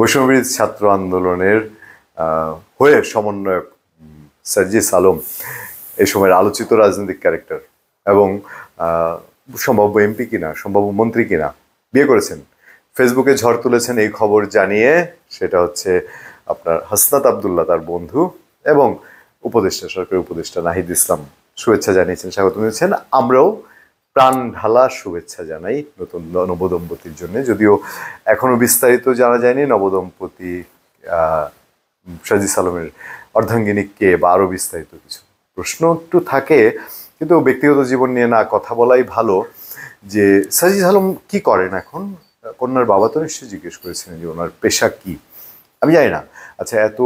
বৈষম্যবিরোধী ছাত্র আন্দোলনের হয়ে সমন্বয়ক সার্জিস আলম এই সময়ের আলোচিত রাজনৈতিক ক্যারেক্টার এবং সম্ভাব্য এমপি কিনা, সম্ভাব্য মন্ত্রী কিনা, বিয়ে করেছেন। ফেসবুকে ঝড় তুলেছেন এই খবর জানিয়ে, সেটা হচ্ছে আপনার হাসনাত আবদুল্লাহ, তার বন্ধু এবং উপদেষ্টা, সরকারি উপদেষ্টা নাহিদ ইসলাম শুভেচ্ছা জানিয়েছেন, স্বাগত জানিয়েছেন। আমরাও প্রাণ ঢালা শুভেচ্ছা জানাই নতুন নবদম্পতির জন্য। যদিও এখনো বিস্তারিত জানা যায়নি নবদম্পতি সার্জিস আলমের অর্ধাঙ্গিনী কে বা আরো বিস্তারিত কিছু প্রশ্ন একটু থাকে, কিন্তু ব্যক্তিগত জীবন নিয়ে না কথা বলাই ভালো। যে সার্জিস আলম কি করেন এখন, কন্যার বাবা তো নিশ্চয়ই জিজ্ঞেস করেছিলেন যে ওনার পেশা কি। আমি জানি না, আচ্ছা এত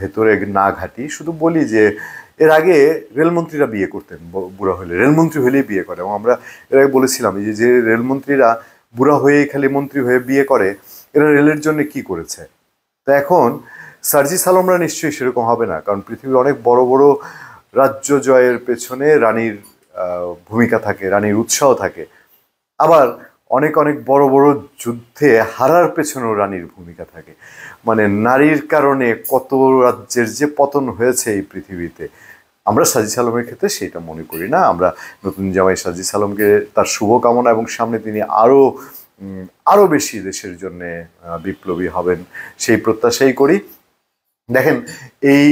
ভেতরে না ঘাটি, শুধু বলি যে এর আগে রেলমন্ত্রীরা বিয়ে করতেন, বুড়া হলে রেলমন্ত্রী হলেই বিয়ে করে। এবং আমরা এর আগে বলেছিলাম যে রেলমন্ত্রীরা বুড়া হয়েই খালি মন্ত্রী হয়ে বিয়ে করে, এরা রেলের জন্য কি করেছে। তো এখন সার্জিস আলমরা নিশ্চয়ই সেরকম হবে না, কারণ পৃথিবীর অনেক বড় বড় রাজ্য জয়ের পেছনে রানীর ভূমিকা থাকে, রানীর উৎসাহ থাকে। আবার অনেক অনেক বড় বড় যুদ্ধে হারার পেছনেও রানীর ভূমিকা থাকে। মানে নারীর কারণে কত রাজ্যের যে পতন হয়েছে এই পৃথিবীতে, আমরা সার্জিস আলমের ক্ষেত্রে সেটা মনে করি না। আমরা নতুন জামাই সার্জিস আলমকে তার শুভকামনা এবং সামনে তিনি আরও বেশি দেশের জন্য বিপ্লবী হবেন সেই প্রত্যাশাই করি। দেখেন, এই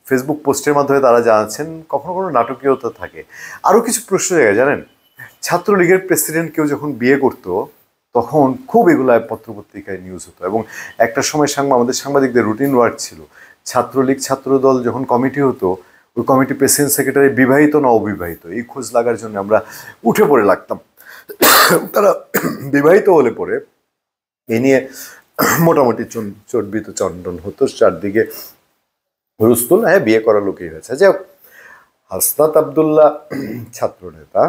ফেসবুক পোস্টের মাধ্যমে তারা জানাচ্ছেন, কখনো কোনো নাটকীয়তা থাকে। আরও কিছু প্রশ্ন জায়গায় জানেন, ছাত্রলীগের প্রেসিডেন্ট কেউ যখন বিয়ে করতো তখন খুব এগুলায় পত্রপত্রিকায় নিউজ হতো, এবং একটা সময় আমাদের সাংবাদিকদের রুটিন ওয়ার্ক ছিল, ছাত্রলীগ ছাত্রদল যখন কমিটি হতো, ওই কমিটি প্রেসিডেন্ট সেক্রেটারি বিবাহিত না অবিবাহিত এই খোঁজ লাগার জন্য আমরা উঠে পড়ে লাগতাম। তারা বিবাহিত হলে পরে এ নিয়ে মোটামুটি চর্বিত চন্দন হতো, চারদিকে হুলস্থুল, হ্যাঁ বিয়ে করা লোকই হয়েছে। যাই হোক, হাসনাত আবদুল্লাহ ছাত্র নেতা,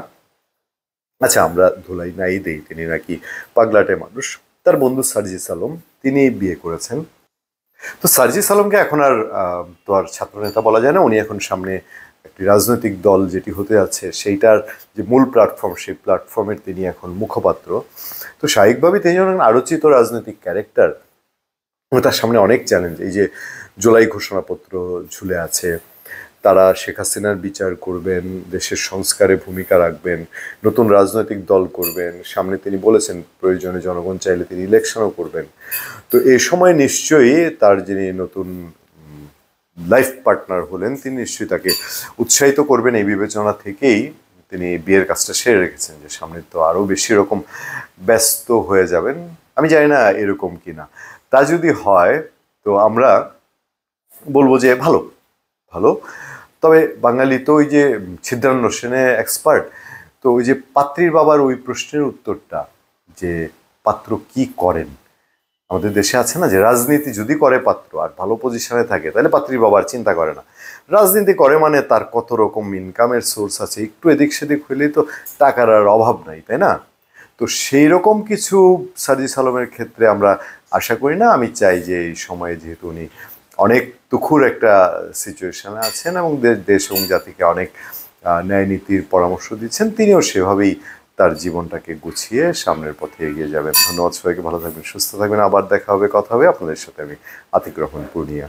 আচ্ছা আমরা ধুলাই নাই দেই, তিনি নাকি পাগলাটে মানুষ। তার বন্ধু সার্জিস আলম, তিনি বিয়ে করেছেন। তো সার্জিস আলমকে এখন আর তো আর ছাত্র নেতা বলা যায় না, উনি এখন সামনে একটি রাজনৈতিক দল যেটি হতে যাচ্ছে সেইটার যে মূল প্ল্যাটফর্ম, সেই প্ল্যাটফর্মের তিনি এখন মুখপাত্র। তো স্বাভাবিকভাবেই তিনি যখন আলোচিত রাজনৈতিক ক্যারেক্টার, তার সামনে অনেক চ্যালেঞ্জ। এই যে জুলাই ঘোষণাপত্র ঝুলে আছে, তারা শেখ হাসিনার বিচার করবেন, দেশের সংস্কারে ভূমিকা রাখবেন, নতুন রাজনৈতিক দল করবেন, সামনে তিনি বলেছেন প্রয়োজনে জনগণ চাইলে তিনি ইলেকশনও করবেন। তো এই সময় নিশ্চয়ই তার যিনি নতুন লাইফ পার্টনার হলেন তিনি নিশ্চয়ই তাকে উৎসাহিত করবেন। এই বিবেচনা থেকেই তিনি বিয়ের কাজটা সেরে রেখেছেন, যে সামনে তো আরও বেশি রকম ব্যস্ত হয়ে যাবেন। আমি জানি না এরকম কিনা, তা যদি হয় তো আমরা বলবো যে ভালো ভালো। তবে বাঙালি তো ওই যে ছিদ্রান্বেষণে এক্সপার্ট, তো ওই যে পাত্রীর বাবার ওই প্রশ্নের উত্তরটা, যে পাত্র কি করেন, আমাদের দেশে আছে না যে রাজনীতি যদি করে পাত্র আর ভালো পজিশনে থাকে তাহলে পাত্রীর বাবার চিন্তা করে না, রাজনীতি করে মানে তার কত রকম ইনকামের সোর্স আছে, একটু এদিক সেদিক হইলেই তো টাকার আর অভাব নাই, তাই না? তো সেই রকম কিছু সার্জিস আলমের ক্ষেত্রে আমরা আশা করি না। আমি চাই যে এই সময়ে যেহেতু উনি অনেক দুঃখুর একটা সিচুয়েশনে আছেন এবং দেশ এবং জাতিকে অনেক ন্যায় নীতির পরামর্শ দিচ্ছেন, তিনিও সেভাবেই তার জীবনটাকে গুছিয়ে সামনের পথে এগিয়ে যাবেন। ধন্যবাদ সবাইকে, ভালো থাকবেন, সুস্থ থাকবেন। আবার দেখা হবে, কথা হবে আপনাদের সাথে। আমি আতিক রহমান, পূর্ণিয়া।